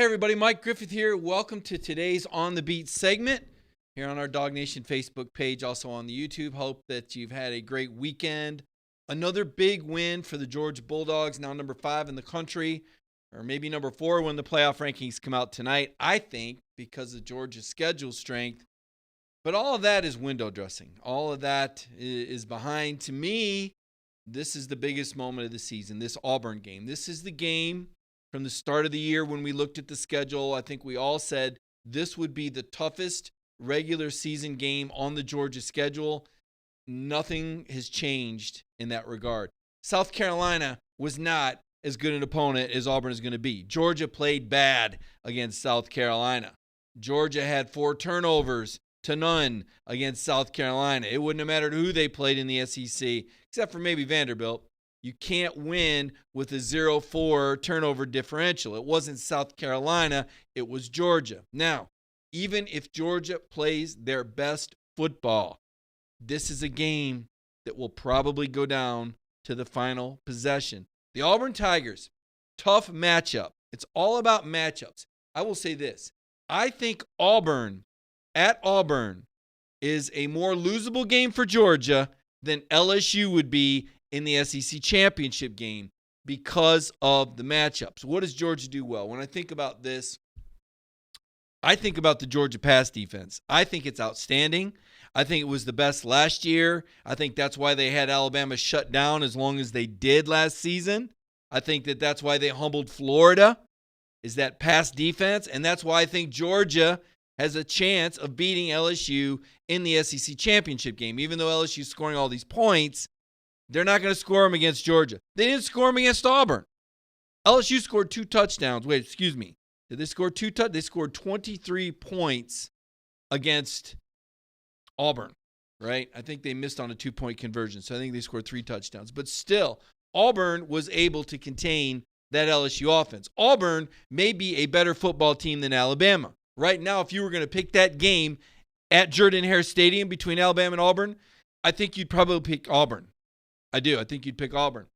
everybody. Mike Griffith here. Welcome to today's On the Beat segment here on our Dog Nation Facebook page, also on the YouTube. Hope that you've had a great weekend. Another big win for the Georgia Bulldogs, now number 5 in the country, or maybe number 4 when the playoff rankings come out tonight, I think, because of Georgia's schedule strength. But all of that is window dressing. All of that is behind. To me, this is the biggest moment of the season, this Auburn game. This is the game from the start of the year when we looked at the schedule. I think we all said this would be the toughest regular season game on the Georgia schedule. Nothing has changed in that regard. South Carolina was not as good an opponent as Auburn is going to be. Georgia played bad against South Carolina. Georgia had 4 turnovers to none against South Carolina. It wouldn't have mattered who they played in the SEC, except for maybe Vanderbilt. You can't win with a 0-4 turnover differential. It wasn't South Carolina, it was Georgia. Now, even if Georgia plays their best football, this is a game that will probably go down to the final possession. The Auburn Tigers, tough matchup. It's all about matchups. I will say this. I think Auburn, at Auburn, is a more losable game for Georgia than LSU would be in the SEC championship game because of the matchups. What does Georgia do well? When I think about this, I think about the Georgia pass defense. I think it's outstanding. I think it was the best last year. I think that's why they had Alabama shut down as long as they did last season. I think that's why they humbled Florida, is that pass defense. And that's why I think Georgia has a chance of beating LSU in the SEC championship game. Even though LSU is scoring all these points, they're not going to score them against Georgia. They didn't score them against Auburn. LSU scored 2 touchdowns. Wait, excuse me. Did they score 2 touchdowns? They scored 23 points against Auburn, right? I think they missed on a 2-point conversion, so I think they scored 3 touchdowns. But still, Auburn was able to contain that LSU offense. Auburn may be a better football team than Alabama. Right now, if you were going to pick that game at Jordan-Hare Stadium between Alabama and Auburn, I think you'd probably pick Auburn. I do. I think you'd pick Auburn.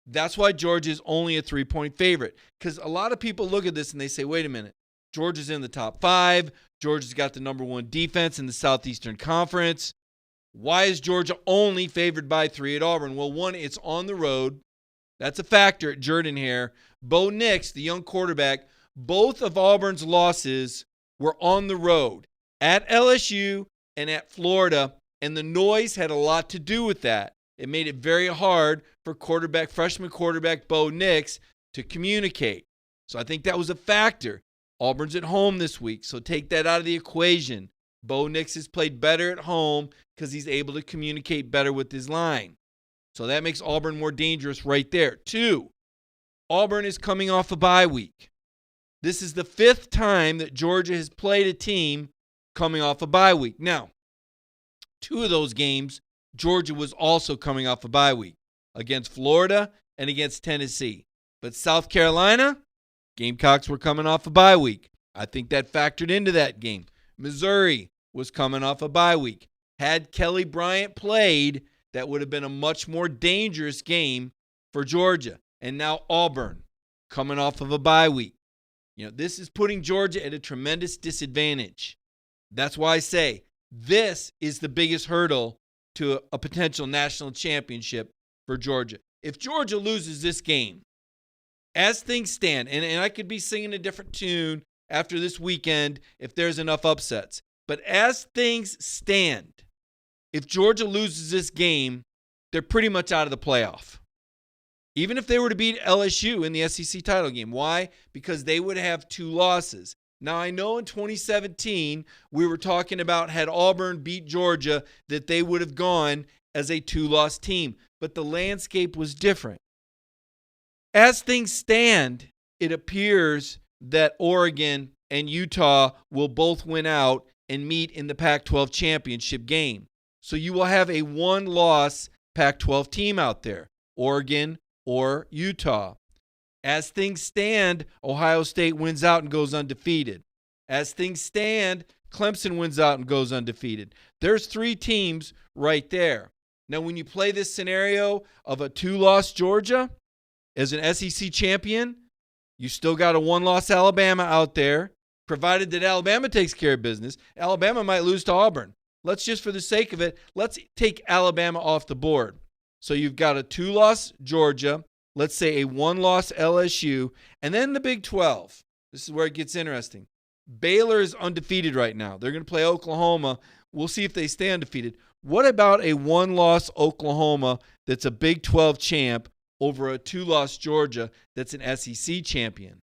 That's why Georgia is only a 3-point favorite. Because a lot of people look at this and they say, wait a minute. Georgia's in the top 5. Georgia's got the number 1 defense in the Southeastern Conference. Why is Georgia only favored by 3 at Auburn? Well, 1, it's on the road. That's a factor at Jordan-Hare. Bo Nix, the young quarterback, both of Auburn's losses were on the road at LSU and at Florida, and the noise had a lot to do with that. It made it very hard for freshman quarterback Bo Nix to communicate. So I think that was a factor. Auburn's at home this week, so take that out of the equation. Bo Nix has played better at home because he's able to communicate better with his line. So that makes Auburn more dangerous right there. 2, Auburn is coming off a bye week. This is the 5th time that Georgia has played a team coming off a bye week. Now, 2 of those games, Georgia was also coming off a bye week against Florida and against Tennessee. But South Carolina, Gamecocks were coming off a bye week. I think that factored into that game. Missouri was coming off a bye week. Had Kelly Bryant played, that would have been a much more dangerous game for Georgia. And now Auburn coming off of a bye week. This is putting Georgia at a tremendous disadvantage. That's why I say this is the biggest hurdle to a potential national championship for Georgia. If Georgia loses this game, as things stand, and I could be singing a different tune after this weekend if there's enough upsets, but as things stand, if Georgia loses this game, they're pretty much out of the playoff. Even if they were to beat LSU in the SEC title game. Why? Because they would have 2 losses. Now, I know in 2017, we were talking about had Auburn beat Georgia, that they would have gone as a 2-loss team. But the landscape was different. As things stand, it appears that Oregon and Utah will both win out and meet in the Pac-12 championship game. So you will have a 1-loss Pac-12 team out there, Oregon or Utah. As things stand, Ohio State wins out and goes undefeated. As things stand, Clemson wins out and goes undefeated. There's 3 teams right there. Now, when you play this scenario of a 2-loss Georgia as an SEC champion, You still got a one-loss Alabama out there. Provided that Alabama takes care of business, Alabama might lose to Auburn. Let's just, for the sake of it, let's take Alabama off the board. So you've got a 2-loss Georgia, let's say a 1-loss LSU, and then the Big 12. This is where it gets interesting. Baylor is undefeated right now. They're going to play Oklahoma. We'll see if they stay undefeated. What about a 1-loss Oklahoma that's a Big 12 champ over a 2-loss Georgia that's an SEC champion?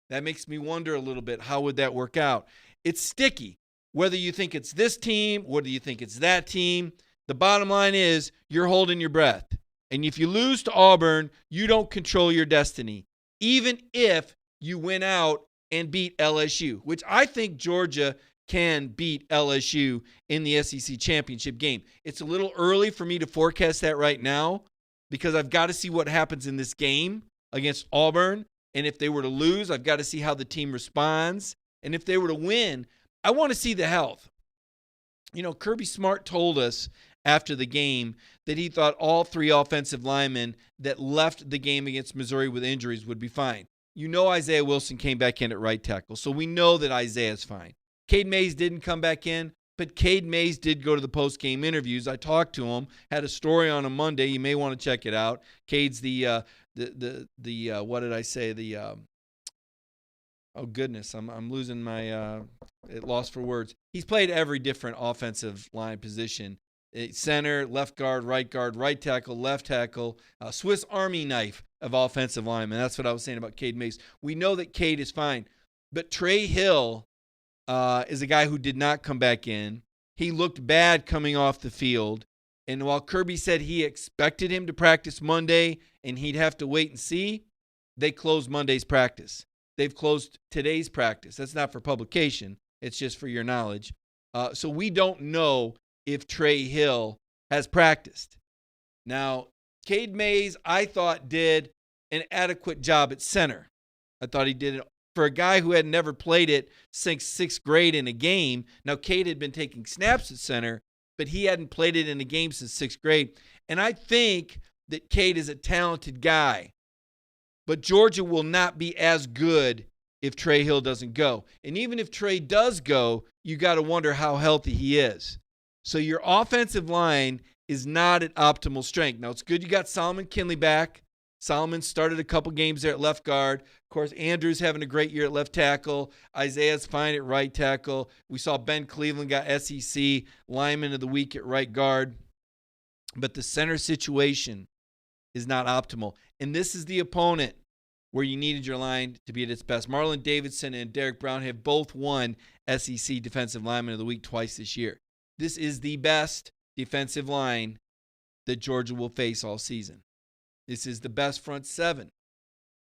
That makes me wonder a little bit, how would that work out? It's sticky. Whether you think it's this team, whether you think it's that team, the bottom line is you're holding your breath. And if you lose to Auburn, you don't control your destiny, even if you win out and beat LSU, which I think Georgia can beat LSU in the SEC championship game. It's a little early for me to forecast that right now because I've got to see what happens in this game against Auburn. And if they were to lose, I've got to see how the team responds. And if they were to win, I want to see the health. You know, Kirby Smart told us after the game that he thought all 3 offensive linemen that left the game against Missouri with injuries would be fine. You know Isaiah Wilson came back in at right tackle, so we know that Isaiah's fine. Cade Mays didn't come back in, but Cade Mays did go to the post-game interviews. I talked to him, had a story on him Monday. You may want to check it out. Cade's the what did I say? Oh goodness, I'm losing my loss for words. He's played every different offensive line position. Center, left guard, right tackle, left tackle, Swiss Army knife of offensive linemen. That's what I was saying about Cade Mays. We know that Cade is fine, but Trey Hill is a guy who did not come back in. He looked bad coming off the field, and while Kirby said he expected him to practice Monday and he'd have to wait and see, they closed Monday's practice. They've closed today's practice. That's not for publication. It's just for your knowledge. So we don't know if Trey Hill has practiced. Now, Cade Mays, I thought, did an adequate job at center. I thought he did it for a guy who had never played it since 6th grade in a game. Now, Cade had been taking snaps at center, but he hadn't played it in a game since 6th grade. And I think that Cade is a talented guy. But Georgia will not be as good if Trey Hill doesn't go. And even if Trey does go, you got to wonder how healthy he is. So your offensive line is not at optimal strength. Now, it's good you got Solomon Kinley back. Solomon started a couple games there at left guard. Of course, Andrew's having a great year at left tackle. Isaiah's fine at right tackle. We saw Ben Cleveland got SEC lineman of the week at right guard. But the center situation is not optimal. And this is the opponent where you needed your line to be at its best. Marlon Davidson and Derek Brown have both won SEC Defensive Lineman of the Week twice this year. This is the best defensive line that Georgia will face all season. This is the best front seven,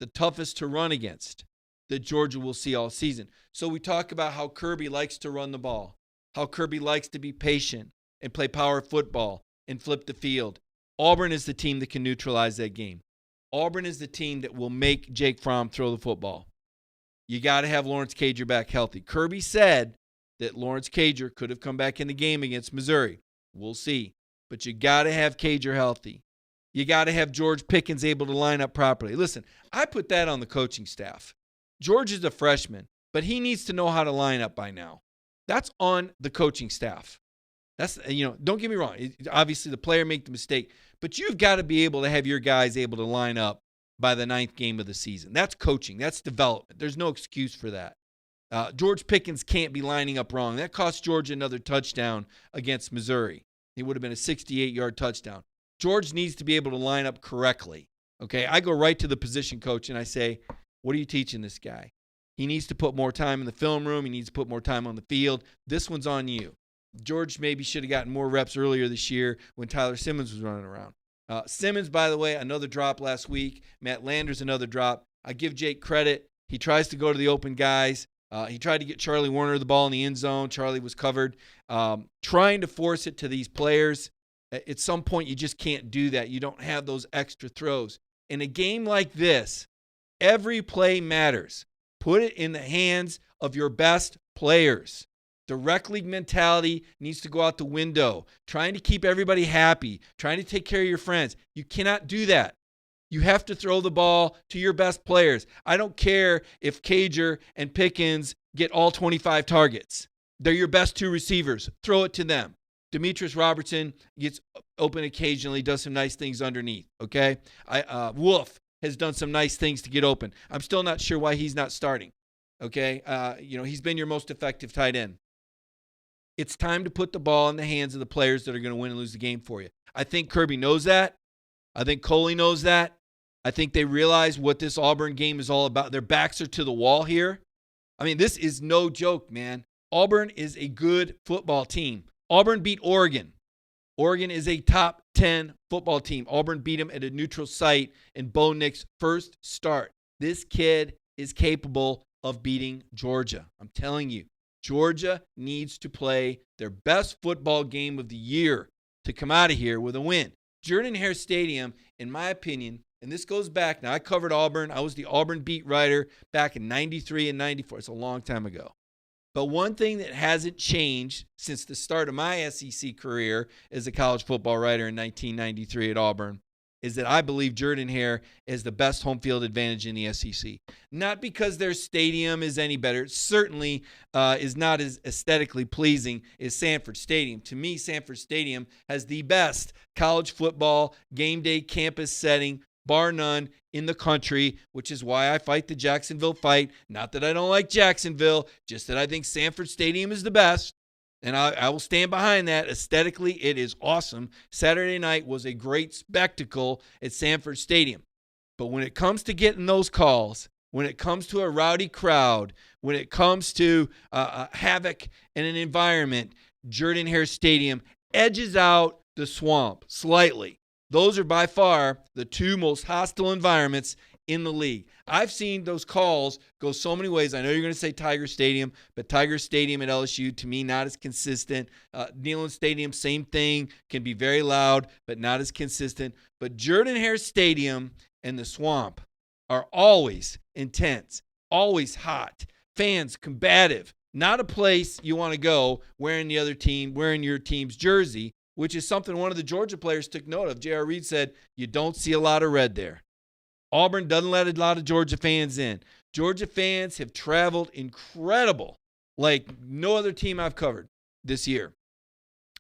the toughest to run against that Georgia will see all season. So we talk about how Kirby likes to run the ball, how Kirby likes to be patient and play power football and flip the field. Auburn is the team that can neutralize that game. Auburn is the team that will make Jake Fromm throw the football. You got to have Lawrence Cager back healthy. Kirby said that Lawrence Cager could have come back in the game against Missouri. We'll see. But you got to have Cager healthy. You got to have George Pickens able to line up properly. Listen, I put that on the coaching staff. George is a freshman, but he needs to know how to line up by now. That's on the coaching staff. That's, don't get me wrong. Obviously, the player made the mistake, but you've got to be able to have your guys able to line up by the 9th game of the season. That's coaching. That's development. There's no excuse for that. George Pickens can't be lining up wrong. That cost Georgia another touchdown against Missouri. It would have been a 68-yard touchdown. George needs to be able to line up correctly. Okay, I go right to the position coach and I say, what are you teaching this guy? He needs to put more time in the film room. He needs to put more time on the field. This one's on you. George maybe should have gotten more reps earlier this year when Tyler Simmons was running around. Simmons, by the way, another drop last week. Matt Landers, another drop. I give Jake credit. He tries to go to the open guys. He tried to get Charlie Warner the ball in the end zone. Charlie was covered. Trying to force it to these players. At some point, you just can't do that. You don't have those extra throws. In a game like this, every play matters. Put it in the hands of your best players. The rec league mentality needs to go out the window. Trying to keep everybody happy. Trying to take care of your friends. You cannot do that. You have to throw the ball to your best players. I don't care if Cager and Pickens get all 25 targets. They're your best two receivers. Throw it to them. Demetrius Robertson gets open occasionally, does some nice things underneath, okay? Wolf has done some nice things to get open. I'm still not sure why he's not starting, okay? He's been your most effective tight end. It's time to put the ball in the hands of the players that are going to win and lose the game for you. I think Kirby knows that. I think Coley knows that. I think they realize what this Auburn game is all about. Their backs are to the wall here. I mean, this is no joke, man. Auburn is a good football team. Auburn beat Oregon. Oregon is a top 10 football team. Auburn beat them at a neutral site in Bo Nix's first start. This kid is capable of beating Georgia. I'm telling you, Georgia needs to play their best football game of the year to come out of here with a win. Jordan-Hare Stadium, in my opinion, and this goes back. Now, I covered Auburn. I was the Auburn beat writer back in 93 and 94. It's a long time ago. But one thing that hasn't changed since the start of my SEC career as a college football writer in 1993 at Auburn is that I believe Jordan-Hare is the best home field advantage in the SEC. Not because their stadium is any better. It certainly is not as aesthetically pleasing as Sanford Stadium. To me, Sanford Stadium has the best college football game day campus setting, bar none, in the country, which is why I fight the Jacksonville fight. Not that I don't like Jacksonville, just that I think Sanford Stadium is the best. And I will stand behind that. Aesthetically, it is awesome. Saturday night was a great spectacle at Sanford Stadium. But when it comes to getting those calls, when it comes to a rowdy crowd, when it comes to havoc in an environment, Jordan-Hare Stadium edges out the Swamp slightly. Those are by far the two most hostile environments in the league. I've seen those calls go so many ways. I know you're going to say Tiger Stadium, but Tiger Stadium at LSU, to me, not as consistent. Neyland Stadium, same thing, can be very loud, but not as consistent. But Jordan-Hare Stadium and the Swamp are always intense, always hot, fans combative, not a place you want to go wearing your team's jersey, which is something one of the Georgia players took note of. J.R. Reed said, you don't see a lot of red there. Auburn doesn't let a lot of Georgia fans in. Georgia fans have traveled incredible, like no other team I've covered this year.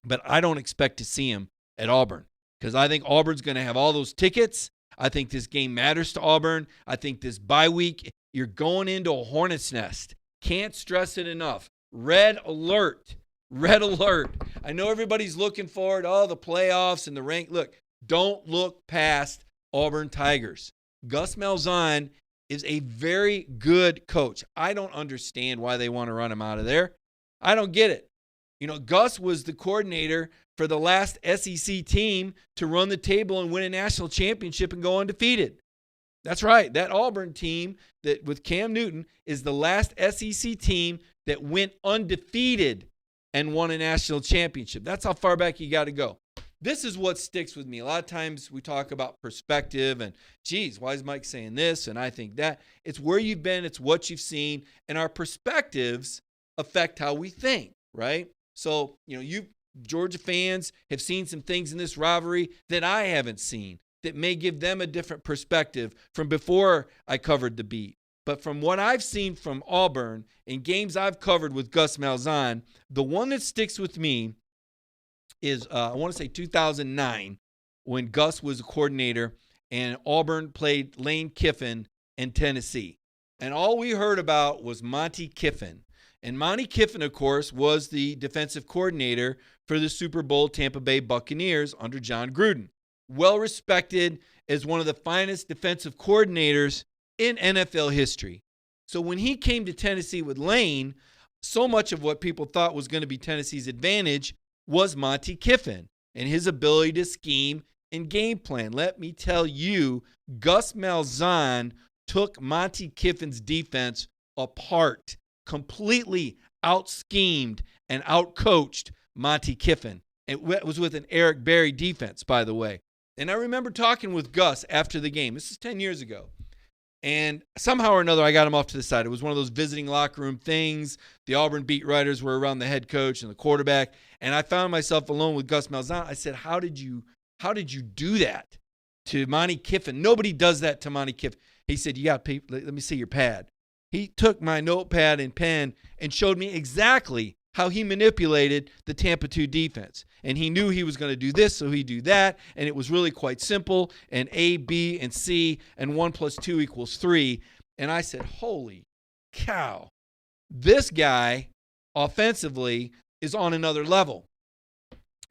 But I don't expect to see them at Auburn because I think Auburn's going to have all those tickets. I think this game matters to Auburn. I think this bye week, you're going into a hornet's nest. Can't stress it enough. Red alert. Red alert. I know everybody's looking forward, the playoffs and the rank. Look, don't look past Auburn Tigers. Gus Malzahn is a very good coach. I don't understand why they want to run him out of there. I don't get it. Gus was the coordinator for the last SEC team to run the table and win a national championship and go undefeated. That's right. That Auburn team that with Cam Newton is the last SEC team that went undefeated and won a national championship. That's how far back you got to go. This is what sticks with me. A lot of times we talk about perspective and, geez, why is Mike saying this? And I think that. It's where you've been. It's what you've seen. And our perspectives affect how we think, right? So, you Georgia fans have seen some things in this rivalry that I haven't seen that may give them a different perspective from before I covered the beat. But from what I've seen from Auburn in games I've covered with Gus Malzahn, the one that sticks with me is, I want to say 2009, when Gus was a coordinator and Auburn played Lane Kiffin in Tennessee. And all we heard about was Monty Kiffin. And Monty Kiffin, of course, was the defensive coordinator for the Super Bowl Tampa Bay Buccaneers under John Gruden. Well respected as one of the finest defensive coordinators in NFL history. So when he came to Tennessee with Lane, so much of what people thought was going to be Tennessee's advantage was Monty Kiffin and his ability to scheme and game plan. Let me tell you, Gus Malzahn took Monty Kiffin's defense apart, completely out-schemed and out-coached Monty Kiffin. It was with an Eric Berry defense, by the way. And I remember talking with Gus after the game. This is 10 years ago. And somehow or another, I got him off to the side. It was one of those visiting locker room things. The Auburn beat writers were around the head coach and the quarterback. And I found myself alone with Gus Malzahn. I said, how did you do that to Monty Kiffin. Nobody does that to Monty Kiffin. He said, let me see your pad. He took my notepad and pen and showed me exactly how he manipulated the Tampa 2 defense. And he knew he was going to do this, so he'd do that. And it was really quite simple. And A, B, and C, and 1 + 2 = 3. And I said, holy cow. This guy, offensively, is on another level.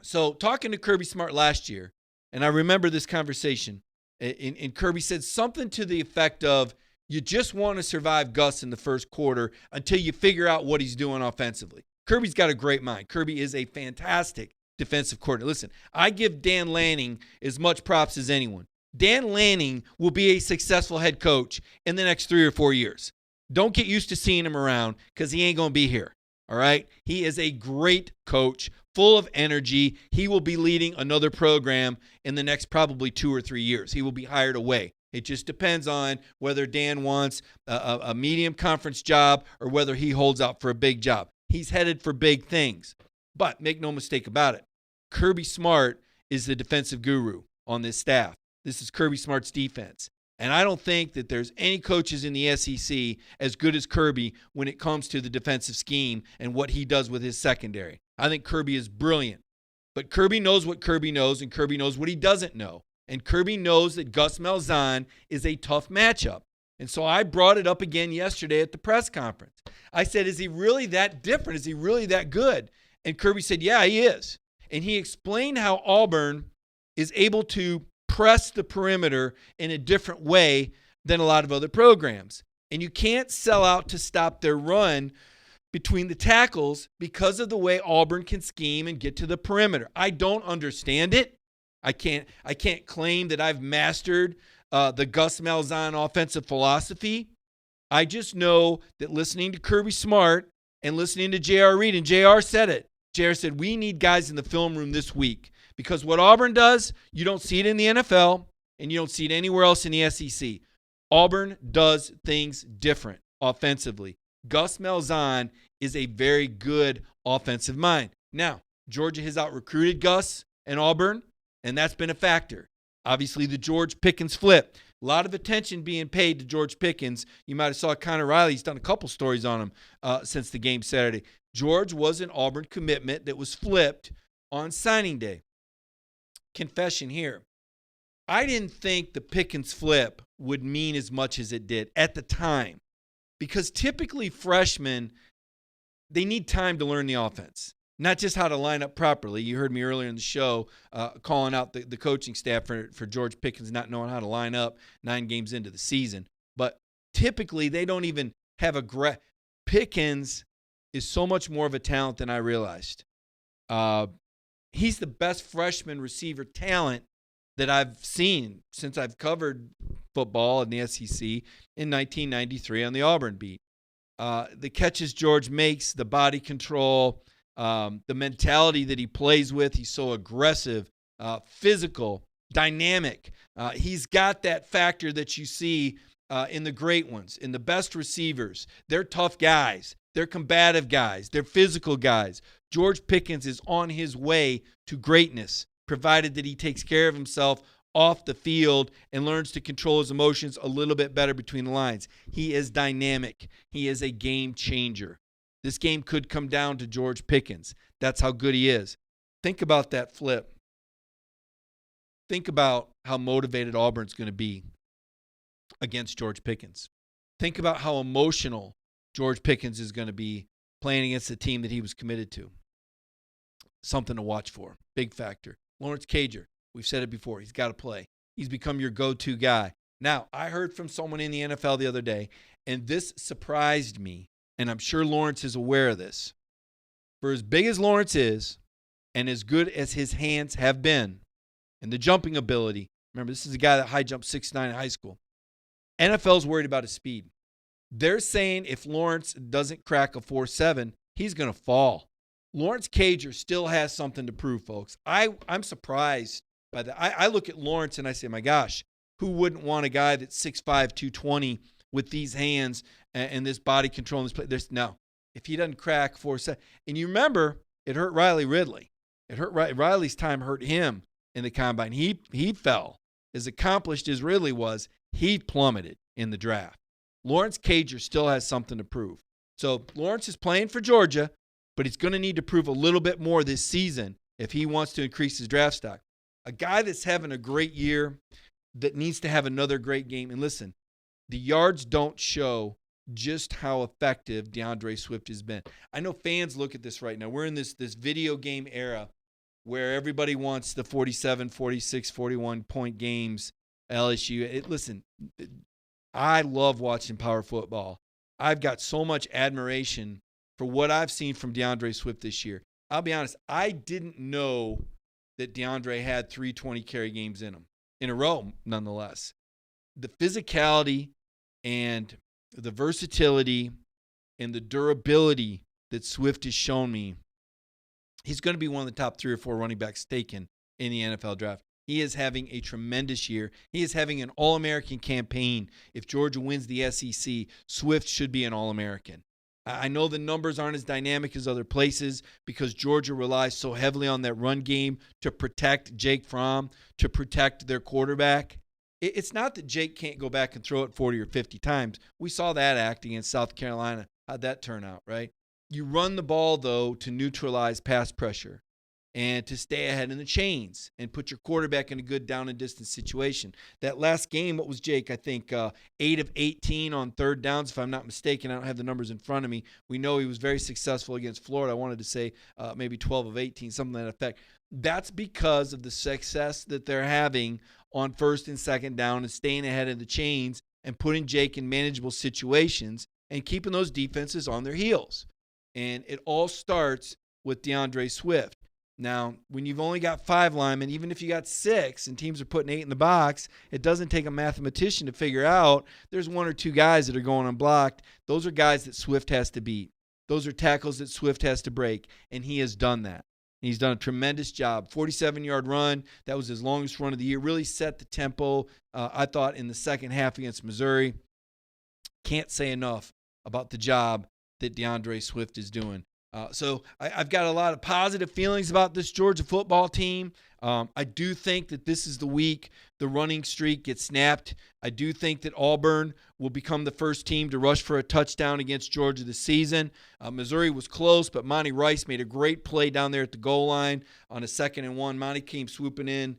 So talking to Kirby Smart last year, and I remember this conversation, and Kirby said something to the effect of, you just want to survive Gus in the first quarter until you figure out what he's doing offensively. Kirby's got a great mind. Kirby is a fantastic defensive coordinator. Listen, I give Dan Lanning as much props as anyone. Dan Lanning will be a successful head coach in the next 3 or 4 years. Don't get used to seeing him around because he ain't going to be here. All right? He is a great coach, full of energy. He will be leading another program in the next probably 2 or 3 years. He will be hired away. It just depends on whether Dan wants a medium conference job or whether he holds out for a big job. He's headed for big things. But make no mistake about it, Kirby Smart is the defensive guru on this staff. This is Kirby Smart's defense. And I don't think that there's any coaches in the SEC as good as Kirby when it comes to the defensive scheme and what he does with his secondary. I think Kirby is brilliant. But Kirby knows what Kirby knows, and Kirby knows what he doesn't know. And Kirby knows that Gus Malzahn is a tough matchup. And so I brought it up again yesterday at the press conference. I said, is he really that different? Is he really that good? And Kirby said, yeah, he is. And he explained how Auburn is able to press the perimeter in a different way than a lot of other programs. And you can't sell out to stop their run between the tackles because of the way Auburn can scheme and get to the perimeter. I don't understand it. I can't claim that I've mastered the Gus Malzahn offensive philosophy. I just know that listening to Kirby Smart and listening to J.R. Reed, and J.R. said it. J.R. said, we need guys in the film room this week because what Auburn does, you don't see it in the NFL and you don't see it anywhere else in the SEC. Auburn does things different offensively. Gus Malzahn is a very good offensive mind. Now, Georgia has out-recruited Gus and Auburn, and that's been a factor. Obviously, the George Pickens flip. A lot of attention being paid to George Pickens. You might have saw Connor Riley's done a couple stories on him since the game Saturday. George was an Auburn commitment that was flipped on signing day. Confession here. I didn't think the Pickens flip would mean as much as it did at the time because typically freshmen, they need time to learn the offense. Not just how to line up properly. You heard me earlier in the show calling out the coaching staff for George Pickens not knowing how to line up 9 games into the season. But typically, they don't even have Pickens is so much more of a talent than I realized. He's the best freshman receiver talent that I've seen since I've covered football in the SEC in 1993 on the Auburn beat. The catches George makes, the body control, the mentality that he plays with, he's so aggressive, physical, dynamic. He's got that factor that you see in the great ones, in the best receivers. They're tough guys. They're combative guys. They're physical guys. George Pickens is on his way to greatness, provided that he takes care of himself off the field and learns to control his emotions a little bit better between the lines. He is dynamic. He is a game changer. This game could come down to George Pickens. That's how good he is. Think about that flip. Think about how motivated Auburn's going to be against George Pickens. Think about how emotional George Pickens is going to be playing against the team that he was committed to. Something to watch for. Big factor. Lawrence Cager, we've said it before. He's got to play. He's become your go-to guy. Now, I heard from someone in the NFL the other day, and this surprised me. And I'm sure Lawrence is aware of this. For as big as Lawrence is, and as good as his hands have been, and the jumping ability, remember, this is a guy that high jumped 6'9" in high school. NFL's worried about his speed. They're saying if Lawrence doesn't crack a 4.7, he's going to fall. Lawrence Cager still has something to prove, folks. I'm surprised by that. I look at Lawrence and I say, my gosh, who wouldn't want a guy that's 6'5", 220 with these hands and this body control and this play? No. If he doesn't crack 4.7. And you remember, it hurt Riley Ridley. It hurt Riley's time hurt him in the combine. He fell as accomplished as Ridley was, he plummeted in the draft. Lawrence Cager still has something to prove. So Lawrence is playing for Georgia, but he's going to need to prove a little bit more this season if he wants to increase his draft stock. A guy that's having a great year that needs to have another great game. And listen, the yards don't show just how effective DeAndre Swift has been. I know fans look at this right now. We're in this video game era where everybody wants the 47, 46, 41-point games, LSU. Listen, I love watching power football. I've got so much admiration for what I've seen from DeAndre Swift this year. I'll be honest, I didn't know that DeAndre had 320 carry games in him, in a row, nonetheless. The physicality and the versatility and the durability that Swift has shown me, he's going to be one of the top 3 or 4 running backs taken in the NFL draft. He is having a tremendous year. He is having an All-American campaign. If Georgia wins the SEC, Swift should be an All-American. I know the numbers aren't as dynamic as other places because Georgia relies so heavily on that run game to protect Jake Fromm, to protect their quarterback. It's not that Jake can't go back and throw it 40 or 50 times. We saw that act against South Carolina. How'd that turn out, right? You run the ball, though, to neutralize pass pressure and to stay ahead in the chains and put your quarterback in a good down and distance situation. That last game, what was Jake? I think 8 of 18 on third downs, if I'm not mistaken. I don't have the numbers in front of me. We know he was very successful against Florida. I wanted to say maybe 12 of 18, something to that effect. That's because of the success that they're having on first and second down and staying ahead of the chains and putting Jake in manageable situations and keeping those defenses on their heels. And it all starts with DeAndre Swift. Now, when you've only got 5 linemen, even if you got 6 and teams are putting 8 in the box, it doesn't take a mathematician to figure out there's 1 or 2 guys that are going unblocked. Those are guys that Swift has to beat. Those are tackles that Swift has to break, and he has done that. He's done a tremendous job. 47-yard run. That was his longest run of the year. Really set the tempo, I thought, in the second half against Missouri. Can't say enough about the job that DeAndre Swift is doing. So I've got a lot of positive feelings about this Georgia football team. I do think that this is the week the running streak gets snapped. I do think that Auburn will become the first team to rush for a touchdown against Georgia this season. Missouri was close, but Monty Rice made a great play down there at the goal line on a 2nd and 1. Monty came swooping in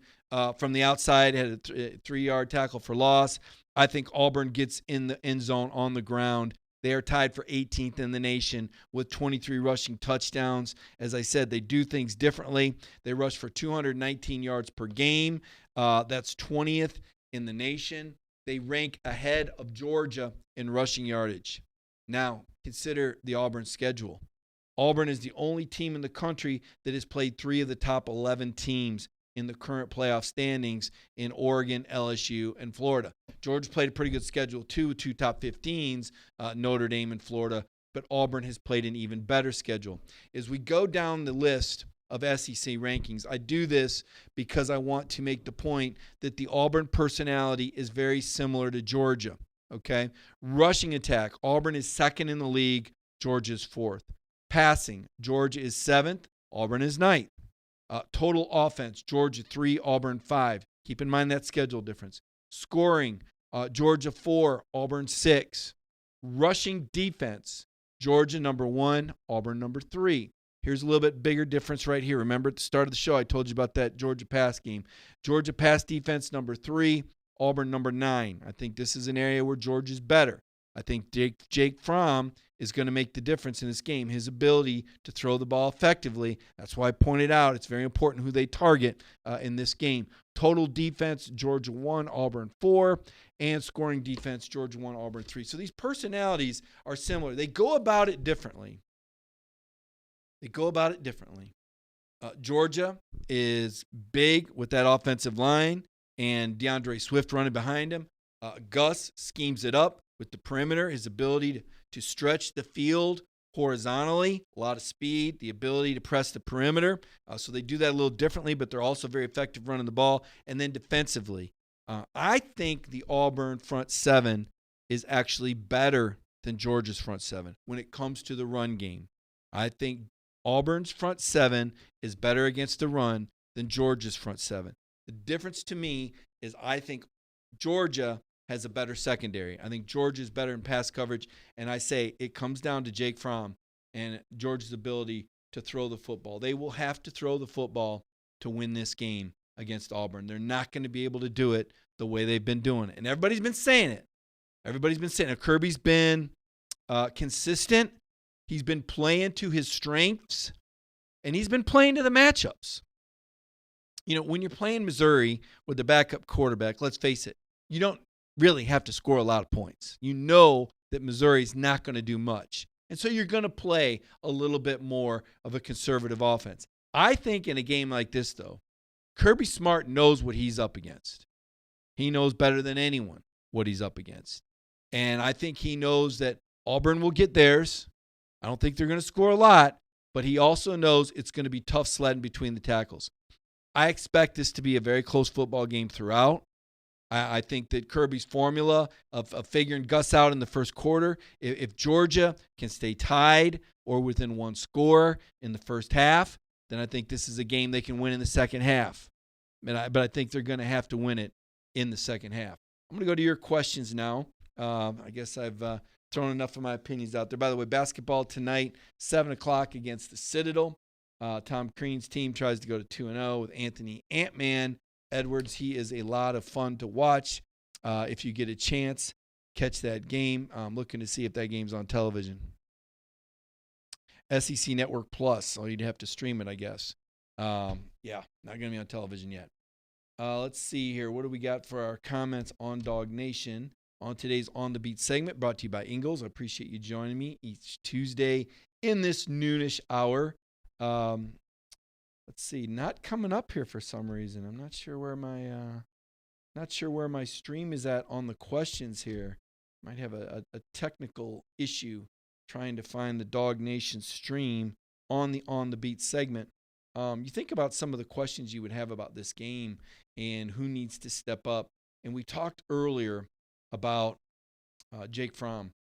from the outside, had a 3-yard tackle for loss. I think Auburn gets in the end zone on the ground. They are tied for 18th in the nation with 23 rushing touchdowns. As I said, they do things differently. They rush for 219 yards per game. That's 20th in the nation. They rank ahead of Georgia in rushing yardage. Now, consider the Auburn schedule. Auburn is the only team in the country that has played 3 of the top 11 teams in the current playoff standings in Oregon, LSU, and Florida. Georgia played a pretty good schedule, too, with 2 top 15s, Notre Dame and Florida, but Auburn has played an even better schedule. As we go down the list of SEC rankings, I do this because I want to make the point that the Auburn personality is very similar to Georgia, okay? Rushing attack, Auburn is 2nd in the league, Georgia is 4th. Passing, Georgia is 7th, Auburn is 9th. Total offense, Georgia 3, Auburn 5. Keep in mind that schedule difference. Scoring, Georgia 4, Auburn 6. Rushing defense, Georgia number 1, Auburn number 3. Here's a little bit bigger difference right here. Remember at the start of the show, I told you about that Georgia pass game. Georgia pass defense number 3, Auburn number 9. I think this is an area where Georgia's better. I think Jake Fromm is going to make the difference in this game. His ability to throw the ball effectively. That's why I pointed out it's very important who they target in this game. Total defense, Georgia 1, Auburn 4. And scoring defense, Georgia 1, Auburn 3. So these personalities are similar. They go about it differently. Georgia is big with that offensive line and DeAndre Swift running behind him. Gus schemes it up with the perimeter, his ability to stretch the field horizontally, a lot of speed, the ability to press the perimeter. So they do that a little differently, but they're also very effective running the ball. And then defensively, I think the Auburn front 7 is actually better than Georgia's front 7 when it comes to the run game. I think Auburn's front 7 is better against the run than Georgia's front 7. The difference to me is I think Georgia has a better secondary. I think Georgia's better in pass coverage, and I say it comes down to Jake Fromm and Georgia's ability to throw the football. They will have to throw the football to win this game against Auburn. They're not going to be able to do it the way they've been doing it. And everybody's been saying it. Kirby's been consistent. He's been playing to his strengths, and he's been playing to the matchups. When you're playing Missouri with the backup quarterback, let's face it, you don't really have to score a lot of points. You know that Missouri's not going to do much. And so you're going to play a little bit more of a conservative offense. I think in a game like this, though, Kirby Smart knows what he's up against. He knows better than anyone what he's up against. And I think he knows that Auburn will get theirs. I don't think they're going to score a lot, but he also knows it's going to be tough sledding between the tackles. I expect this to be a very close football game throughout. I think that Kirby's formula of figuring Gus out in the first quarter, if Georgia can stay tied or within one score in the first half, then I think this is a game they can win in the second half. But I think they're going to have to win it in the second half. I'm going to go to your questions now. I guess I've thrown enough of my opinions out there. By the way, basketball tonight, 7 o'clock against the Citadel. Tom Crean's team tries to go to 2-0 with Anthony Ant-Man Edwards. He is a lot of fun to watch. If you get a chance, catch that game. I'm looking to see if that game's on television. SEC Network Plus, so you'd have to stream it, I guess. Not going to be on television yet. Let's see here. What do we got for our comments on Dog Nation on today's On the Beat segment, brought to you by Ingalls. I appreciate you joining me each Tuesday in this noonish hour. Let's see, not coming up here for some reason. I'm not sure where my stream is at on the questions here. Might have a technical issue trying to find the Dog Nation stream on the Beat segment. You think about some of the questions you would have about this game and who needs to step up. And we talked earlier about Jake Fromm.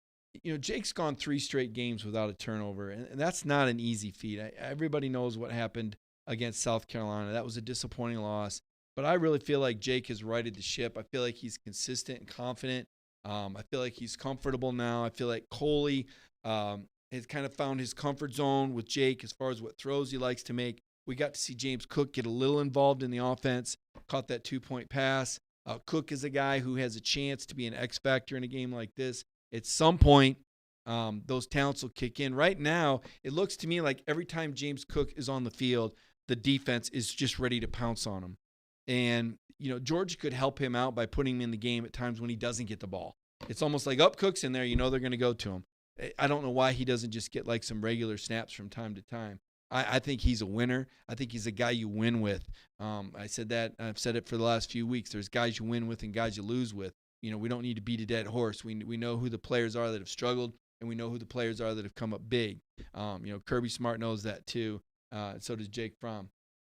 Jake's gone 3 straight games without a turnover, and that's not an easy feat. Everybody knows what happened against South Carolina. That was a disappointing loss, but I really feel like Jake has righted the ship. I feel like he's consistent and confident. I feel like he's comfortable now. I feel like Coley has kind of found his comfort zone with Jake as far as what throws he likes to make. We got to see James Cook get a little involved in the offense, caught that 2-point pass. Cook is a guy who has a chance to be an X factor in a game like this. At some point, those talents will kick in. Right now, it looks to me like every time James Cook is on the field, the defense is just ready to pounce on him. And, Georgia could help him out by putting him in the game at times when he doesn't get the ball. It's almost like, Cook's in there, they're going to go to him. I don't know why he doesn't just get like some regular snaps from time to time. I think he's a winner. I think he's a guy you win with. I've said it for the last few weeks. There's guys you win with and guys you lose with. We don't need to beat a dead horse. We know who the players are that have struggled, and we know who the players are that have come up big. Kirby Smart knows that too. So does Jake Fromm.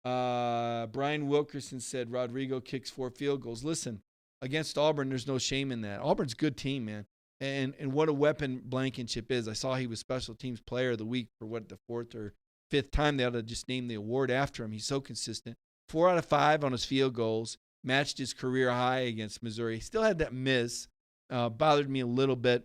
Brian Wilkerson said Rodrigo kicks 4 field goals. Listen, against Auburn, there's no shame in that. Auburn's a good team, man. And what a weapon Blankenship is. I saw he was Special Teams Player of the Week for the 4th or 5th time. They ought to just name the award after him. He's so consistent. 4 out of 5 on his field goals. Matched his career high against Missouri. He still had that miss. Bothered me a little bit.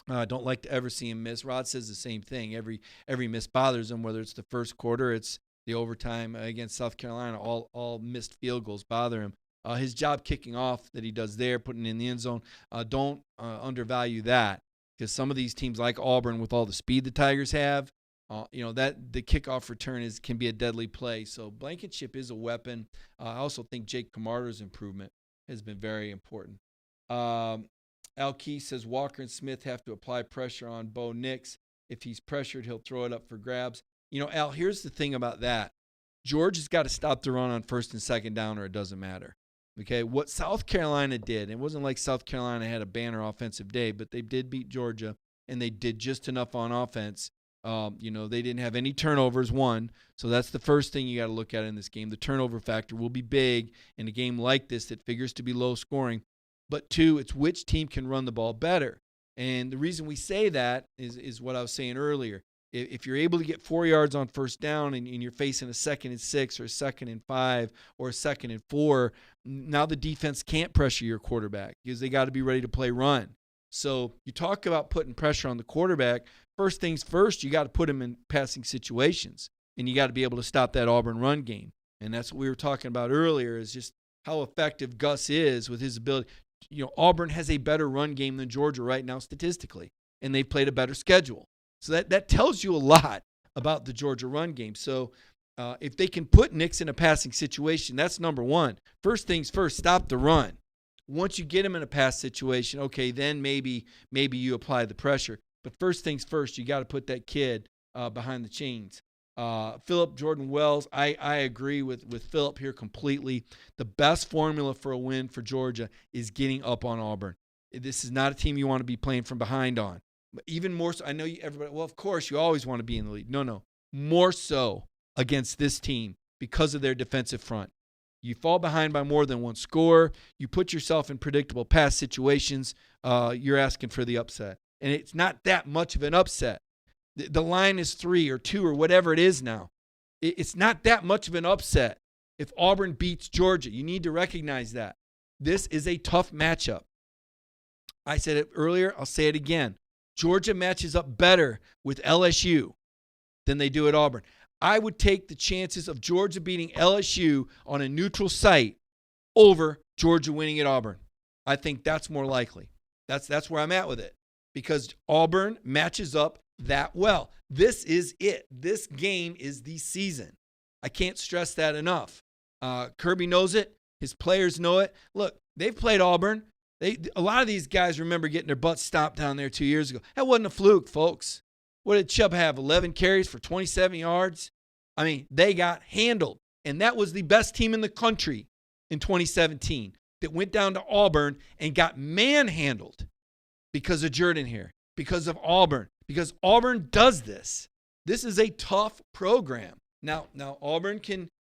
I don't like to ever see him miss. Rod says the same thing. Every miss bothers him, whether it's the first quarter, it's the overtime against South Carolina. All missed field goals bother him. His job kicking off that he does there, putting it in the end zone, don't undervalue that, because some of these teams like Auburn, with all the speed the Tigers have, that the kickoff return can be a deadly play. So Blankenship is a weapon. I also think Jake Camarda's improvement has been very important. Al Key says Walker and Smith have to apply pressure on Bo Nix. If he's pressured, he'll throw it up for grabs. Al, here's the thing about that. George has got to stop the run on 1st and 2nd down, or it doesn't matter. Okay, what South Carolina did, it wasn't like South Carolina had a banner offensive day, but they did beat Georgia, and they did just enough on offense. They didn't have any turnovers, 1. So that's the first thing you got to look at in this game. The turnover factor will be big in a game like this that figures to be low scoring. But 2, it's which team can run the ball better. And the reason we say that is what I was saying earlier. If you're able to get 4 yards on first down and you're facing a 2nd and 6 or a 2nd and 5 or a 2nd and 4, now the defense can't pressure your quarterback because they got to be ready to play run. So you talk about putting pressure on the quarterback. First things first, you got to put him in passing situations, and you got to be able to stop that Auburn run game. And that's what we were talking about earlier, is just how effective Gus is with his ability. Auburn has a better run game than Georgia right now statistically, and they've played a better schedule. So that tells you a lot about the Georgia run game. So if they can put Nix in a passing situation, that's number one. First things first, stop the run. Once you get him in a pass situation, okay, then maybe you apply the pressure. But first things first, you got to put that kid behind the chains. Phillip Jordan-Wells, I agree with Phillip here completely. The best formula for a win for Georgia is getting up on Auburn. This is not a team you want to be playing from behind on. But even more so, I know everybody, well, of course, you always want to be in the lead. No. More so against this team because of their defensive front. You fall behind by more than one score. You put yourself in predictable pass situations. You're asking for the upset. And it's not that much of an upset. The line is 3 or 2 or whatever it is now. It's not that much of an upset if Auburn beats Georgia. You need to recognize that. This is a tough matchup. I said it earlier. I'll say it again. Georgia matches up better with LSU than they do at Auburn. I would take the chances of Georgia beating LSU on a neutral site over Georgia winning at Auburn. I think that's more likely. That's where I'm at with it, because Auburn matches up that well. This is it. This game is the season. I can't stress that enough. Kirby knows it. His players know it. Look, they've played Auburn. A lot of these guys remember getting their butts stomped down there 2 years ago. That wasn't a fluke, folks. What did Chubb have? 11 carries for 27 yards? I mean, they got handled. And that was the best team in the country in 2017 that went down to Auburn and got manhandled because of Jordan-Hare, because of Auburn, because Auburn does this. This is a tough program. Now Auburn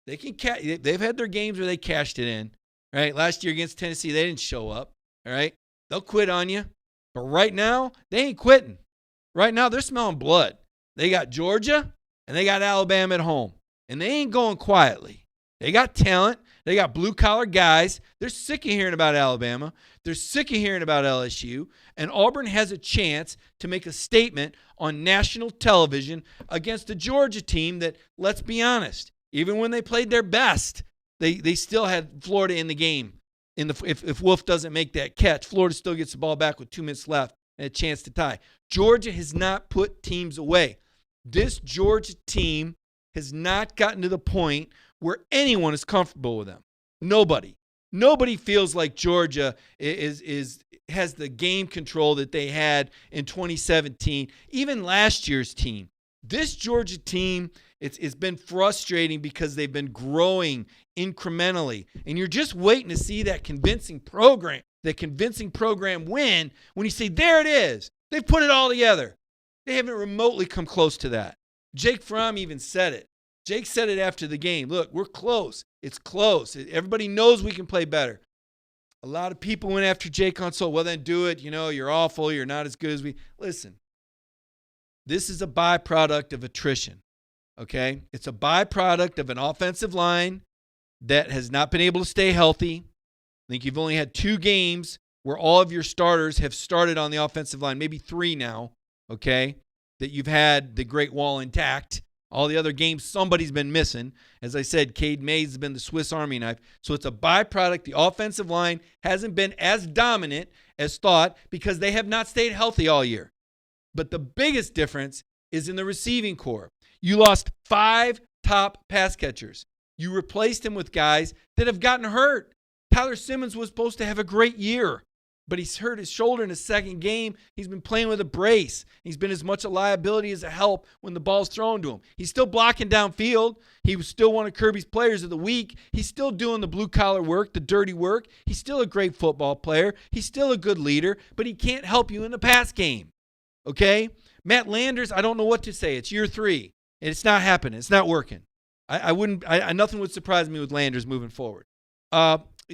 they've had their games where they cashed it in. Right? Last year against Tennessee, they didn't show up. All right? They'll quit on you. But right now, they ain't quitting. Right now, they're smelling blood. They got Georgia and they got Alabama at home. And they ain't going quietly. They got talent. They got blue-collar guys. They're sick of hearing about Alabama. They're sick of hearing about LSU. And Auburn has a chance to make a statement on national television against a Georgia team that, let's be honest, even when they played their best, they still had Florida in the game. If Wolf doesn't make that catch, Florida still gets the ball back with 2 minutes left and a chance to tie. Georgia has not put teams away. This Georgia team has not gotten to the point where anyone is comfortable with them. Nobody feels like Georgia has the game control that they had in 2017, even last year's team. This Georgia team, it's been frustrating because they've been growing incrementally. And you're just waiting to see that convincing program win when you say, there it is. They've put it all together. They haven't remotely come close to that. Jake Fromm even said it. Jake said it after the game. Look, we're close. It's close. Everybody knows we can play better. A lot of people went after Jake on social. Well, then do it. You're awful. You're not as good as we. Listen, this is a byproduct of attrition, okay? It's a byproduct of an offensive line that has not been able to stay healthy. I think you've only had 2 games where all of your starters have started on the offensive line, maybe 3 now, okay, that you've had the Great Wall intact. All the other games, somebody's been missing. As I said, Cade Mays has been the Swiss Army knife. So it's a byproduct. The offensive line hasn't been as dominant as thought because they have not stayed healthy all year. But the biggest difference is in the receiving corps. You lost 5 top pass catchers. You replaced them with guys that have gotten hurt. Tyler Simmons was supposed to have a great year, but he's hurt his shoulder in his second game. He's been playing with a brace. He's been as much a liability as a help when the ball's thrown to him. He's still blocking downfield. He was still one of Kirby's players of the week. He's still doing the blue-collar work, the dirty work. He's still a great football player. He's still a good leader, but he can't help you in the pass game. Okay? Matt Landers, I don't know what to say. It's year 3, and it's not happening. It's not working. Nothing would surprise me with Landers moving forward.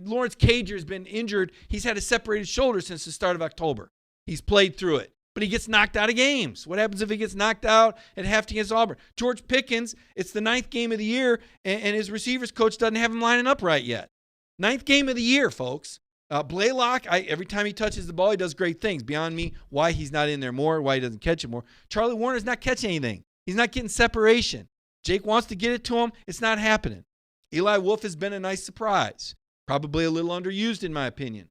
Lawrence Cager has been injured. He's had a separated shoulder since the start of October. He's played through it, but he gets knocked out of games. What happens if he gets knocked out at half against Auburn? George Pickens, it's the 9th game of the year, and his receivers coach doesn't have him lining up right yet. 9th game of the year, folks. Blaylock, every time he touches the ball, he does great things. Beyond me, why he's not in there more, why he doesn't catch it more. Charlie Warner's not catching anything. He's not getting separation. Jake wants to get it to him. It's not happening. Eli Wolf has been a nice surprise. Probably a little underused in my opinion.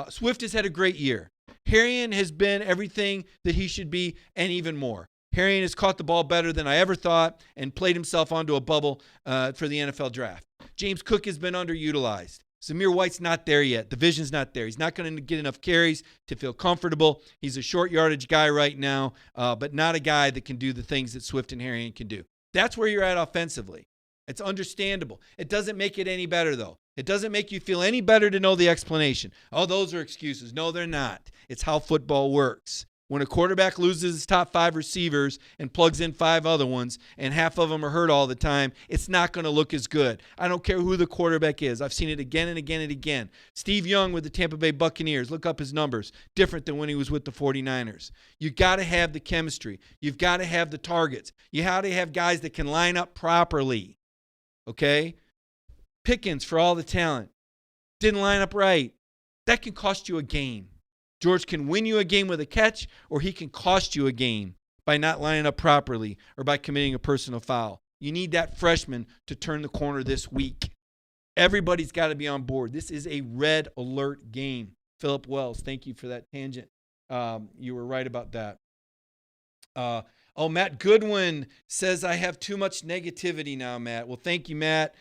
Swift has had a great year. Harrion has been everything that he should be and even more. Harrion has caught the ball better than I ever thought and played himself onto a bubble for the NFL draft. James Cook has been underutilized. Zamir White's not there yet. The vision's not there. He's not going to get enough carries to feel comfortable. He's a short yardage guy right now, but not a guy that can do the things that Swift and Harrion can do. That's where you're at offensively. It's understandable. It doesn't make it any better, though. It doesn't make you feel any better to know the explanation. Oh, those are excuses. No, they're not. It's how football works. When a quarterback loses his top 5 receivers and plugs in 5 other ones, and half of them are hurt all the time, it's not going to look as good. I don't care who the quarterback is. I've seen it again and again and again. Steve Young with the Tampa Bay Buccaneers. Look up his numbers. Different than when he was with the 49ers. You've got to have the chemistry. You've got to have the targets. You have to have guys that can line up properly. Okay? Pickens, for all the talent, didn't line up right. That can cost you a game. George can win you a game with a catch, or he can cost you a game by not lining up properly or by committing a personal foul. You need that freshman to turn the corner this week. Everybody's got to be on board. This is a red alert game. Philip Wells, thank you for that tangent. You were right about that. Matt Goodwin says I have too much negativity now, Matt. Well, thank you, Matt.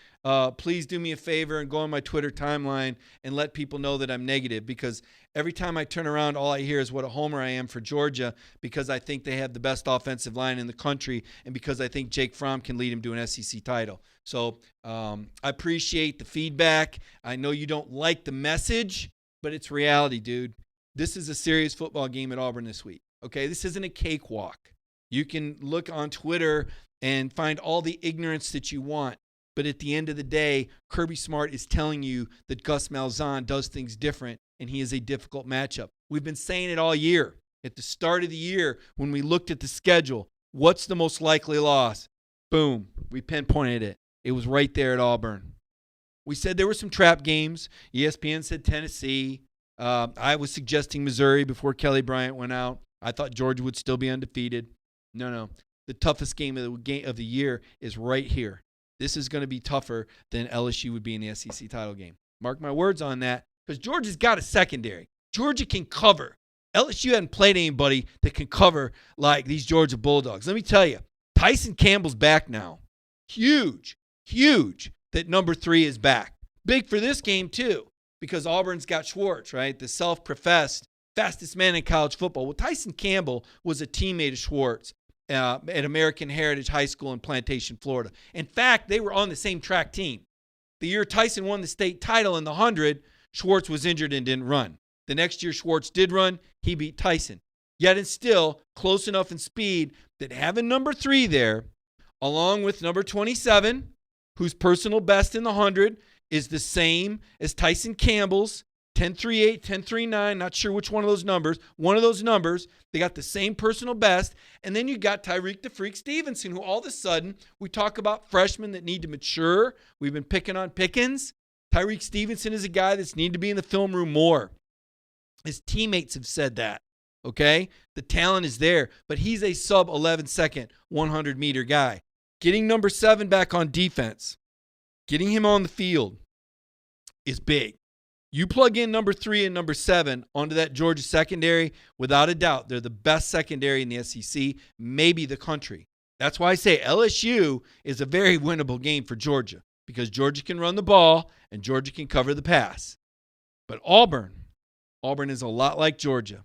Please do me a favor and go on my Twitter timeline and let people know that I'm negative, because every time I turn around, all I hear is what a homer I am for Georgia, because I think they have the best offensive line in the country and because I think Jake Fromm can lead him to an SEC title. So I appreciate the feedback. I know you don't like the message, but it's reality, dude. This is a serious football game at Auburn this week. Okay, this isn't a cakewalk. You can look on Twitter and find all the ignorance that you want. But at the end of the day, Kirby Smart is telling you that Gus Malzahn does things different, and he is a difficult matchup. We've been saying it all year. At the start of the year, when we looked at the schedule, what's the most likely loss? Boom, we pinpointed it. It was right there at Auburn. We said there were some trap games. ESPN said Tennessee. I was suggesting Missouri before Kelly Bryant went out. I thought Georgia would still be undefeated. No. The toughest game of the year is right here. This is going to be tougher than LSU would be in the SEC title game. Mark my words on that, because Georgia's got a secondary. Georgia can cover. LSU hadn't played anybody that can cover like these Georgia Bulldogs. Let me tell you, Tyson Campbell's back now. Huge that number 3 is back. Big for this game, too, because Auburn's got Schwartz, right? The self-professed fastest man in college football. Well, Tyson Campbell was a teammate of Schwartz at American Heritage High School in Plantation, Florida. In fact, they were on the same track team. The year Tyson won the state title in the 100, Schwartz was injured and didn't run. The next year Schwartz did run, he beat Tyson. Yet and still close enough in speed that having number 3 there, along with number 27, whose personal best in the 100 is the same as Tyson Campbell's, 10.38, 10.39, not sure which one of those numbers. One of those numbers, they got the same personal best. And then you got Tyreek the Freak Stevenson, who all of a sudden, we talk about freshmen that need to mature. We've been picking on Pickens. Tyreek Stevenson is a guy that's needed to be in the film room more. His teammates have said that, okay? The talent is there, but he's a sub-11-second 100-meter guy. Getting number 7 back on defense, getting him on the field is big. You plug in number 3 and number 7 onto that Georgia secondary, without a doubt, they're the best secondary in the SEC, maybe the country. That's why I say LSU is a very winnable game for Georgia, because Georgia can run the ball and Georgia can cover the pass. But Auburn is a lot like Georgia.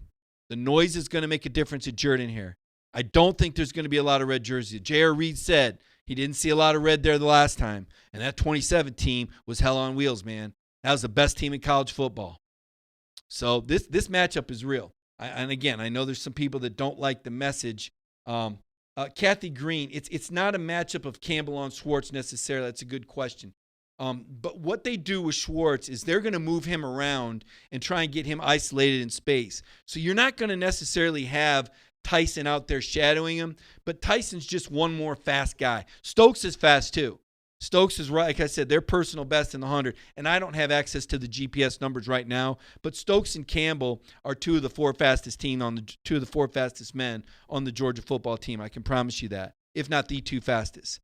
The noise is going to make a difference at Jordan-Hare. I don't think there's going to be a lot of red jerseys. J.R. Reed said he didn't see a lot of red there the last time, and that 27 team was hell on wheels, man. That was the best team in college football. So this matchup is real. And again, I know there's some people that don't like the message. Kathy Green, it's not a matchup of Campbell on Schwartz necessarily. That's a good question. But what they do with Schwartz is they're going to move him around and try and get him isolated in space. So you're not going to necessarily have Tyson out there shadowing him, but Tyson's just one more fast guy. Stokes is fast too. Stokes is, right, like I said, they're personal best in the 100, and I don't have access to the GPS numbers right now, but Stokes and Campbell are two of the four fastest men on the Georgia football team. I can promise you that, if not the two fastest.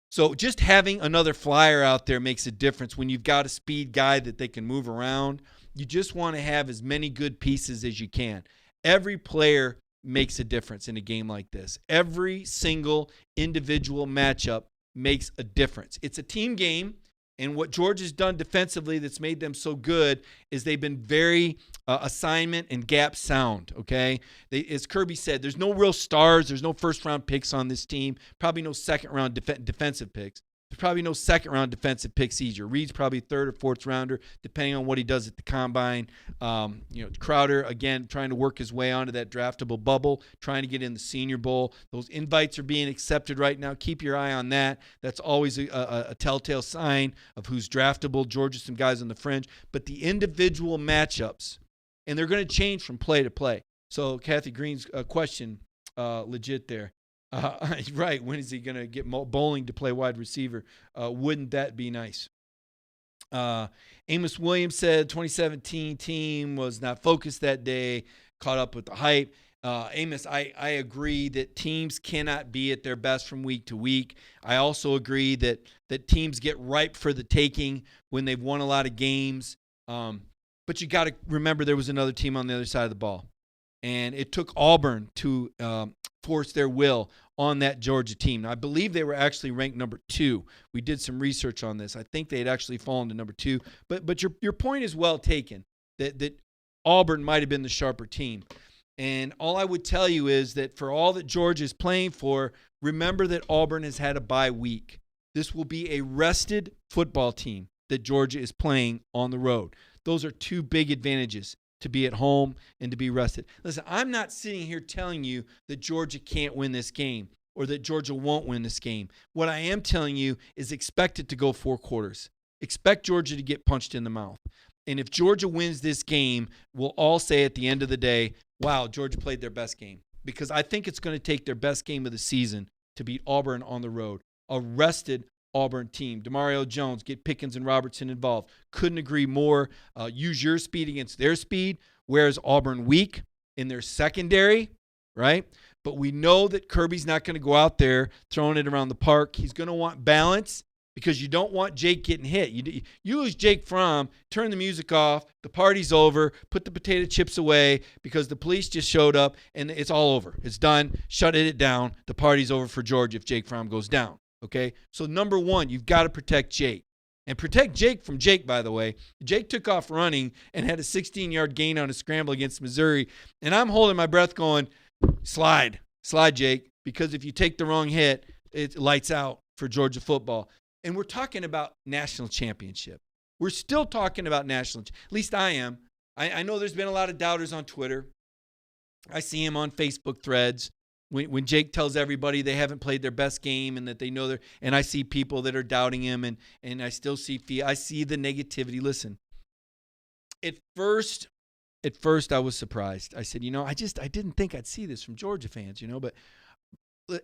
So just having another flyer out there makes a difference when you've got a speed guy that they can move around. You just want to have as many good pieces as you can. Every player makes a difference in a game like this. Every single individual matchup makes a difference. It's a team game, and what Georgia's done defensively that's made them so good is they've been very assignment and gap sound, okay? As Kirby said, there's no real stars. There's no first-round picks on this team, probably no second-round defensive picks. There's probably no second-round defensive picks either. Reed's probably third or fourth rounder, depending on what he does at the combine. Crowder, again, trying to work his way onto that draftable bubble, trying to get in the Senior Bowl. Those invites are being accepted right now. Keep your eye on that. That's always a telltale sign of who's draftable. Georgia, some guys on the fringe. But the individual matchups, and they're going to change from play to play. So Kathy Green's question, legit there. Right, when is he going to get Bowling to play wide receiver? Wouldn't that be nice? Amos Williams said 2017 team was not focused that day, caught up with the hype. Amos, I agree that teams cannot be at their best from week to week. I also agree that teams get ripe for the taking when they've won a lot of games. But you got to remember there was another team on the other side of the ball. And it took Auburn to force their will on that Georgia team. Now, I believe they were actually ranked number 2. We did some research on this. I think they had actually fallen to number 2. But your point is well taken, that Auburn might have been the sharper team. And all I would tell you is that for all that Georgia is playing for, remember that Auburn has had a bye week. This will be a rested football team that Georgia is playing on the road. Those are two big advantages, to be at home and to be rested. Listen, I'm not sitting here telling you that Georgia can't win this game or that Georgia won't win this game. What I am telling you is expect it to go 4 quarters. Expect Georgia to get punched in the mouth. And if Georgia wins this game, we'll all say at the end of the day, wow, Georgia played their best game. Because I think it's going to take their best game of the season to beat Auburn on the road. A rested Auburn team. DeMario Jones, get Pickens and Robertson involved. Couldn't agree more. Use your speed against their speed. Whereas Auburn weak in their secondary, right? But we know that Kirby's not going to go out there throwing it around the park. He's going to want balance because you don't want Jake getting hit. You lose Jake Fromm, turn the music off, the party's over, put the potato chips away because the police just showed up and it's all over. It's done. Shut it down. The party's over for Georgia if Jake Fromm goes down. Okay, so number one, you've got to protect Jake. And protect Jake from Jake, by the way. Jake took off running and had a 16-yard gain on a scramble against Missouri. And I'm holding my breath going, slide, Jake, because if you take the wrong hit, it lights out for Georgia football. And we're talking about national championship. We're still talking about at least I am. I know there's been a lot of doubters on Twitter. I see him on Facebook threads. When Jake tells everybody they haven't played their best game and that they know and I see people that are doubting him and I still see I see the negativity. Listen, at first I was surprised. I said, I didn't think I'd see this from Georgia fans, but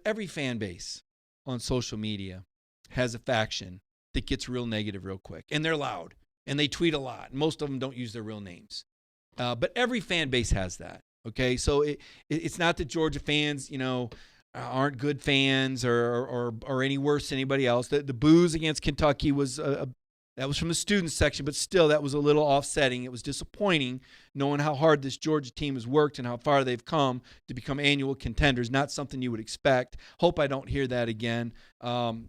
every fan base on social media has a faction that gets real negative real quick, and they're loud and they tweet a lot. Most of them don't use their real names, but every fan base has that. Okay, so it's not that Georgia fans, aren't good fans or any worse than anybody else. The boos against Kentucky was that was from the student section, but still that was a little offsetting. It was disappointing knowing how hard this Georgia team has worked and how far they've come to become annual contenders. Not something you would expect. Hope I don't hear that again.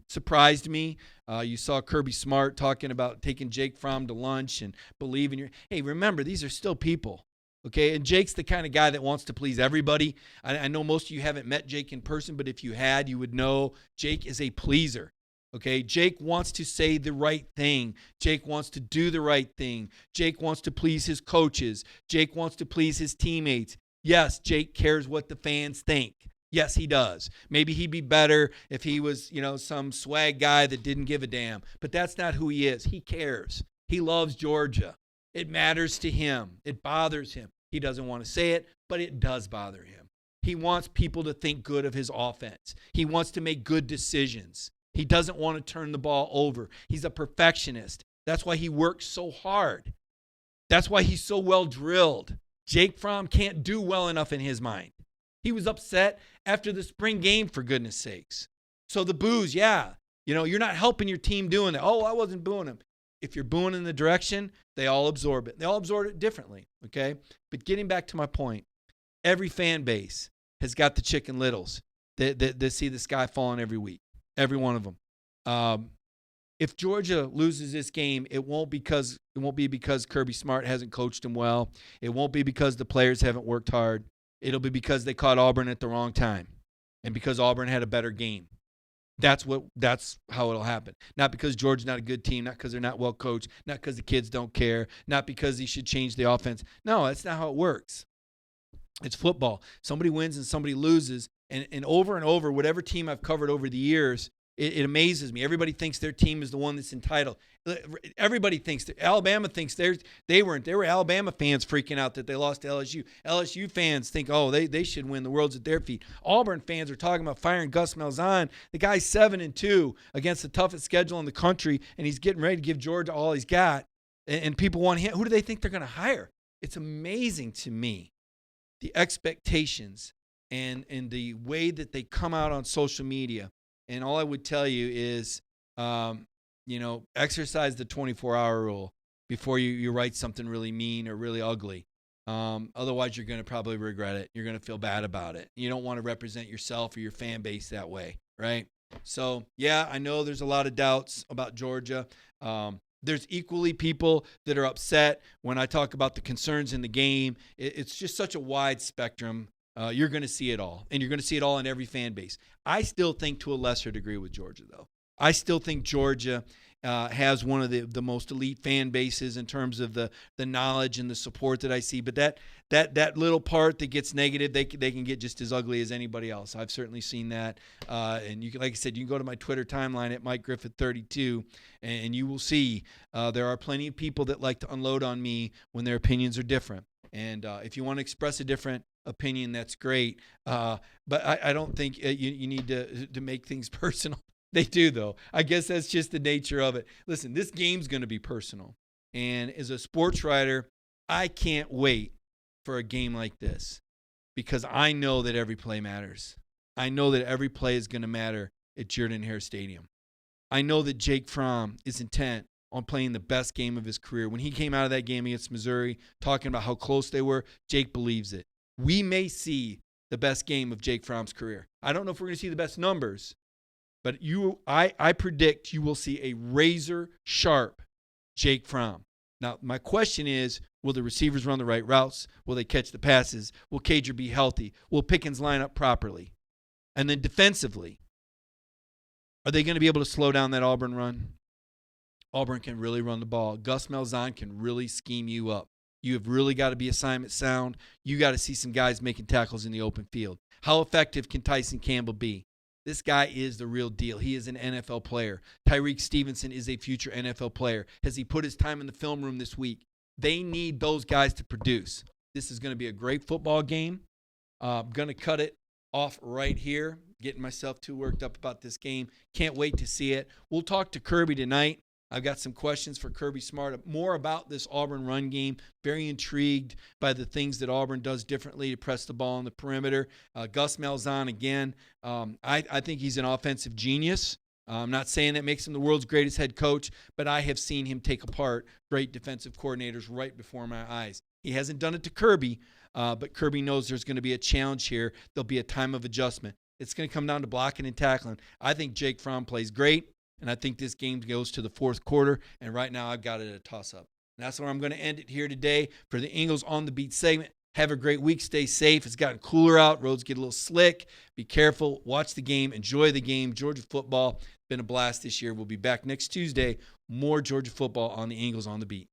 Surprised me. You saw Kirby Smart talking about taking Jake Fromm to lunch and believing hey, remember, these are still people. Okay, and Jake's the kind of guy that wants to please everybody. I know most of you haven't met Jake in person, but if you had, you would know Jake is a pleaser. Okay, Jake wants to say the right thing. Jake wants to do the right thing. Jake wants to please his coaches. Jake wants to please his teammates. Yes, Jake cares what the fans think. Yes, he does. Maybe he'd be better if he was, some swag guy that didn't give a damn. But that's not who he is. He cares. He loves Georgia. It matters to him. It bothers him. He doesn't want to say it, but it does bother him. He wants people to think good of his offense. He wants to make good decisions. He doesn't want to turn the ball over. He's a perfectionist. That's why he works so hard. That's why he's so well drilled. Jake Fromm can't do well enough in his mind. He was upset after the spring game, for goodness sakes. So the boos, yeah. You're not helping your team doing that. Oh, I wasn't booing him. If you're booing in the direction, they all absorb it. They all absorb it differently, okay? But getting back to my point, every fan base has got the Chicken Littles that see the sky falling every week, every one of them. If Georgia loses this game, it won't be because Kirby Smart hasn't coached them well. It won't be because the players haven't worked hard. It'll be because they caught Auburn at the wrong time and because Auburn had a better game. That's how it'll happen. Not because Georgia's not a good team, not because they're not well coached, not because the kids don't care, not because he should change the offense. No, that's not how it works. It's football. Somebody wins and somebody loses. And over, whatever team I've covered over the years, it amazes me. Everybody thinks their team is the one that's entitled. Everybody thinks that Alabama thinks they weren't. They were Alabama fans freaking out that they lost to LSU. LSU fans think, they should win. The world's at their feet. Auburn fans are talking about firing Gus Malzahn. The guy's 7-2 against the toughest schedule in the country, and he's getting ready to give Georgia all he's got. And people want him. Who do they think they're going to hire? It's amazing to me, the expectations and the way that they come out on social media. And all I would tell you is, exercise the 24-hour rule before you write something really mean or really ugly. Otherwise, you're going to probably regret it. You're going to feel bad about it. You don't want to represent yourself or your fan base that way, right? So, yeah, I know there's a lot of doubts about Georgia. There's equally people that are upset when I talk about the concerns in the game. It's just such a wide spectrum. You're going to see it all, and you're going to see it all in every fan base. I still think to a lesser degree with Georgia, though. I still think Georgia has one of the most elite fan bases in terms of the knowledge and the support that I see. But that little part that gets negative, they can get just as ugly as anybody else. I've certainly seen that. And you, like I said, you can go to my Twitter timeline at Mike Griffith 32, and you will see there are plenty of people that like to unload on me when their opinions are different. And if you want to express a different opinion, that's great. But I don't think you need to make things personal. They do, though. I guess that's just the nature of it. Listen, this game's going to be personal. And as a sports writer, I can't wait for a game like this because I know that every play matters. I know that every play is going to matter at Jordan-Hare Stadium. I know that Jake Fromm is intent on playing the best game of his career. When he came out of that game against Missouri, talking about how close they were, Jake believes it. We may see the best game of Jake Fromm's career. I don't know if we're going to see the best numbers, but I predict you will see a razor-sharp Jake Fromm. Now, my question is, will the receivers run the right routes? Will they catch the passes? Will Cager be healthy? Will Pickens line up properly? And then defensively, are they going to be able to slow down that Auburn run? Auburn can really run the ball. Gus Malzahn can really scheme you up. You have really got to be assignment sound. You got to see some guys making tackles in the open field. How effective can Tyson Campbell be? This guy is the real deal. He is an NFL player. Tyreek Stevenson is a future NFL player. Has he put his time in the film room this week? They need those guys to produce. This is going to be a great football game. I'm going to cut it off right here. Getting myself too worked up about this game. Can't wait to see it. We'll talk to Kirby tonight. I've got some questions for Kirby Smart, more about this Auburn run game. Very intrigued by the things that Auburn does differently to press the ball on the perimeter. Gus Malzahn, again, I think he's an offensive genius. I'm not saying that makes him the world's greatest head coach, but I have seen him take apart great defensive coordinators right before my eyes. He hasn't done it to Kirby, but Kirby knows there's going to be a challenge here. There'll be a time of adjustment. It's going to come down to blocking and tackling. I think Jake Fromm plays great. And I think this game goes to the fourth quarter. And right now I've got it at a toss-up. And that's where I'm going to end it here today for the Ingles on the Beat segment. Have a great week. Stay safe. It's gotten cooler out. Roads get a little slick. Be careful. Watch the game. Enjoy the game. Georgia football. Been a blast this year. We'll be back next Tuesday. More Georgia football on the Ingles on the Beat.